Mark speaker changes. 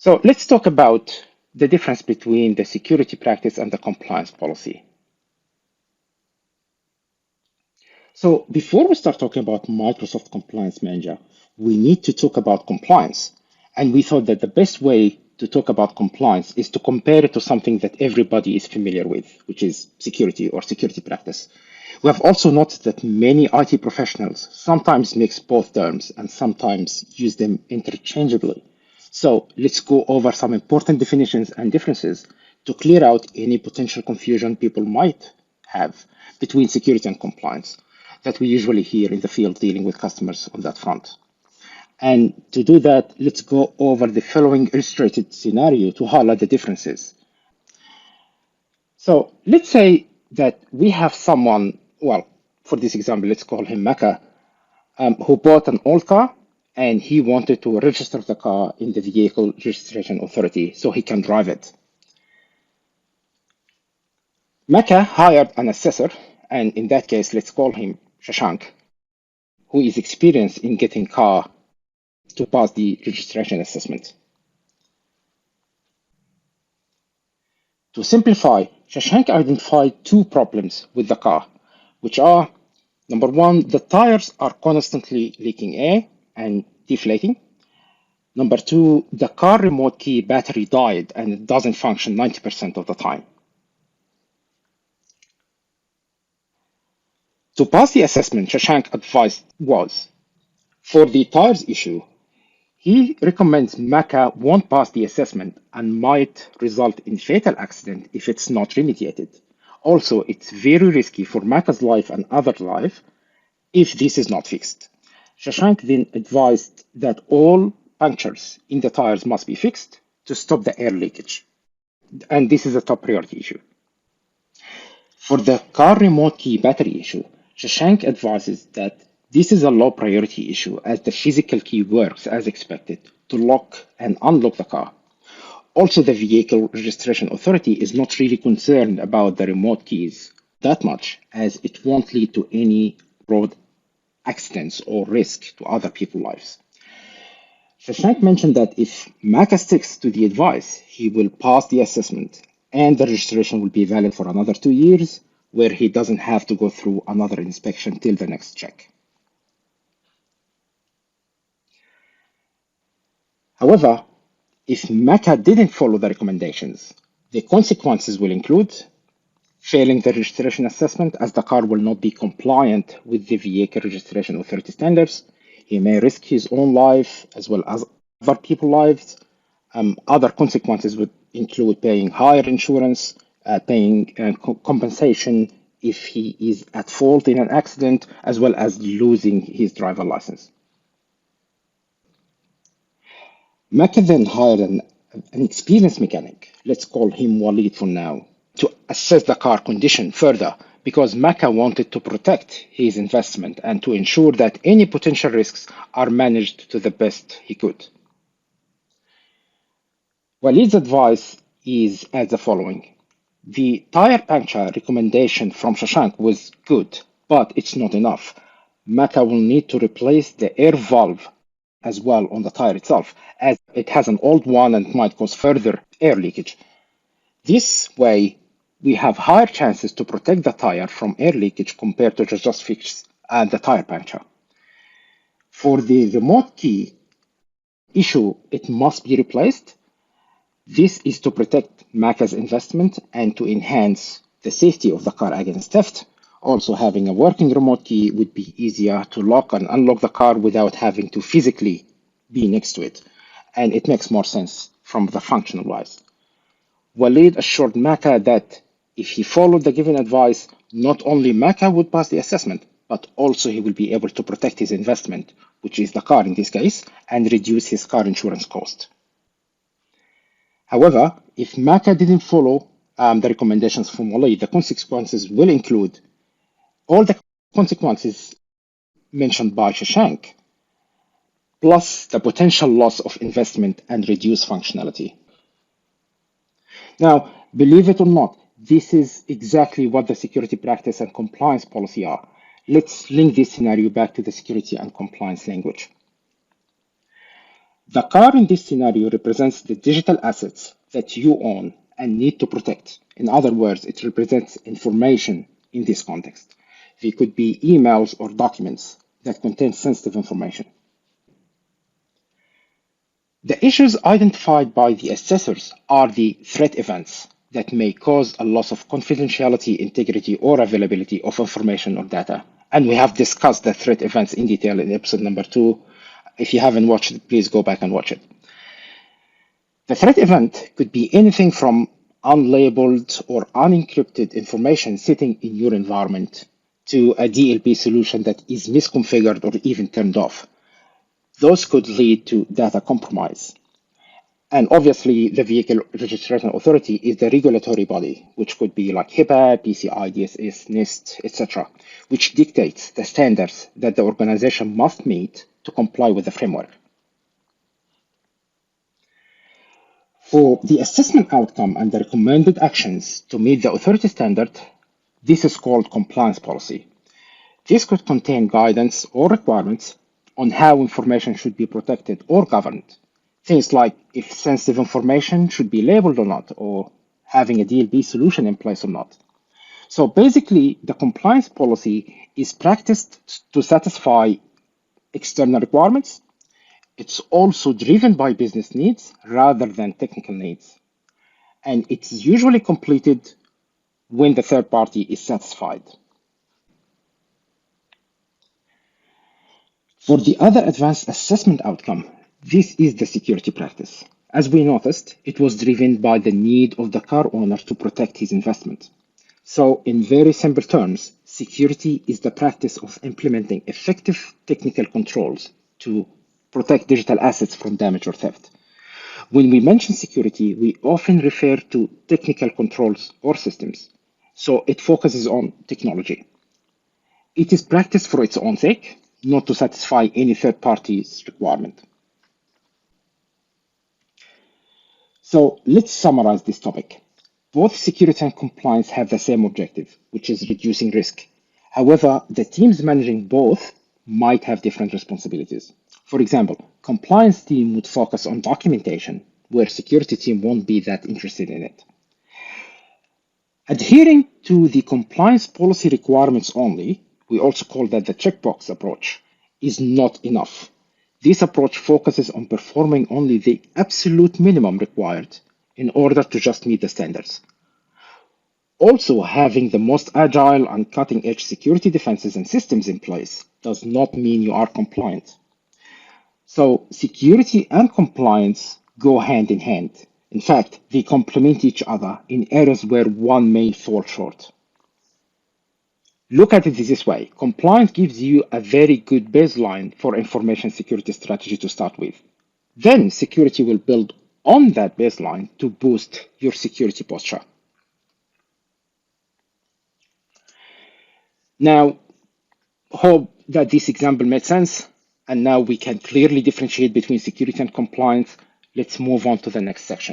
Speaker 1: So let's talk about the difference between the security practice and the compliance policy. So before we start talking about Microsoft Compliance Manager, we need to talk about compliance. And we thought that the best way to talk about compliance is to compare it to something that everybody is familiar with, which is security or security practice. We have also noticed that many IT professionals sometimes mix both terms and sometimes use them interchangeably. So let's go over some important definitions and differences to clear out any potential confusion people might have between security and compliance that we usually hear in the field dealing with customers on that front. And to do that, let's go over the following illustrated scenario to highlight the differences. So let's say that we have someone, well, for this example, let's call him Mecca, who bought an old car and he wanted to register the car in the Vehicle Registration Authority so he can drive it. Mecca hired an assessor, and in that case, let's call him Shashank, who is experienced in getting car to pass the registration assessment. To simplify, Shashank identified two problems with the car, which are number one, the tires are constantly leaking air and deflating. Number two, the car remote key battery died and it doesn't function 90% of the time. To pass the assessment, Shashank advised was for the tires issue, he recommends Mecca won't pass the assessment and might result in fatal accident if it's not remediated. Also, it's very risky for Mecca's life and other life if this is not fixed. Shashank then advised that all punctures in the tires must be fixed to stop the air leakage. And this is a top priority issue. For the car remote key battery issue, Shashank advises that this is a low priority issue as the physical key works as expected to lock and unlock the car. Also, the Vehicle Registration Authority is not really concerned about the remote keys that much as it won't lead to any road accidents or risk to other people's lives. Shashank mentioned that if Maka sticks to the advice, he will pass the assessment and the registration will be valid for another 2 years, where he doesn't have to go through another inspection till the next check. However, if Maka didn't follow the recommendations, the consequences will include failing the registration assessment as the car will not be compliant with the Vehicle Registration Authority standards. He may risk his own life as well as other people's lives. Other consequences would include paying higher insurance, paying compensation if he is at fault in an accident, as well as losing his driver license. Mecca then hired an experienced mechanic, let's call him Walid for now, to assess the car condition further because Mecca wanted to protect his investment and to ensure that any potential risks are managed to the best he could. Walid's advice is as the following. The tire puncture recommendation from Shashank was good, but it's not enough. Mecca will need to replace the air valve as well on the tire itself, as it has an old one and might cause further air leakage. This way, we have higher chances to protect the tire from air leakage compared to just fix the tire puncture. For the remote key issue, it must be replaced. This is to protect Maca's investment and to enhance the safety of the car against theft. Also, having a working remote key would be easier to lock and unlock the car without having to physically be next to it. And it makes more sense from the functional wise. Walid assured Maca that if he followed the given advice, not only Maca would pass the assessment, but also he will be able to protect his investment, which is the car in this case, and reduce his car insurance cost. However, if Maca didn't follow the recommendations from Walid, the consequences will include all the consequences mentioned by Shashank, plus the potential loss of investment and reduced functionality. Now, believe it or not, this is exactly what the security practice and compliance policy are. Let's link this scenario back to the security and compliance language. The car in this scenario represents the digital assets that you own and need to protect. In other words, it represents information in this context. They could be emails or documents that contain sensitive information. The issues identified by the assessors are the threat events that may cause a loss of confidentiality, integrity, or availability of information or data. And we have discussed the threat events in detail in episode number 2. If you haven't watched it, please go back and watch it. The threat event could be anything from unlabeled or unencrypted information sitting in your environment to a DLP solution that is misconfigured or even turned off. Those could lead to data compromise. And obviously, the Vehicle Registration Authority is the regulatory body, which could be like HIPAA, PCI DSS, NIST, etc., which dictates the standards that the organization must meet to comply with the framework. For the assessment outcome and the recommended actions to meet the authority standard, this is called compliance policy. This could contain guidance or requirements on how information should be protected or governed. Things like if sensitive information should be labeled or not, or having a DLP solution in place or not. So basically, the compliance policy is practiced to satisfy external requirements. It's also driven by business needs rather than technical needs. And it's usually completed when the third party is satisfied. For the other advanced assessment outcome, this is the security practice. As we noticed, it was driven by the need of the car owner to protect his investment. So in very simple terms, security is the practice of implementing effective technical controls to protect digital assets from damage or theft. When we mention security, we often refer to technical controls or systems. So it focuses on technology. It is practiced for its own sake, not to satisfy any third party's requirement. So let's summarize this topic. Both security and compliance have the same objective, which is reducing risk. However, the teams managing both might have different responsibilities. For example, compliance team would focus on documentation, where security team won't be that interested in it. Adhering to the compliance policy requirements only, we also call that the checkbox approach, is not enough. This approach focuses on performing only the absolute minimum required in order to just meet the standards. Also, having the most agile and cutting-edge security defenses and systems in place does not mean you are compliant. So security and compliance go hand in hand. In fact, they complement each other in areas where one may fall short. Look at it this way. Compliance gives you a very good baseline for information security strategy to start with. Then security will build on that baseline to boost your security posture. Now, hope that this example made sense. And now we can clearly differentiate between security and compliance. Let's move on to the next section.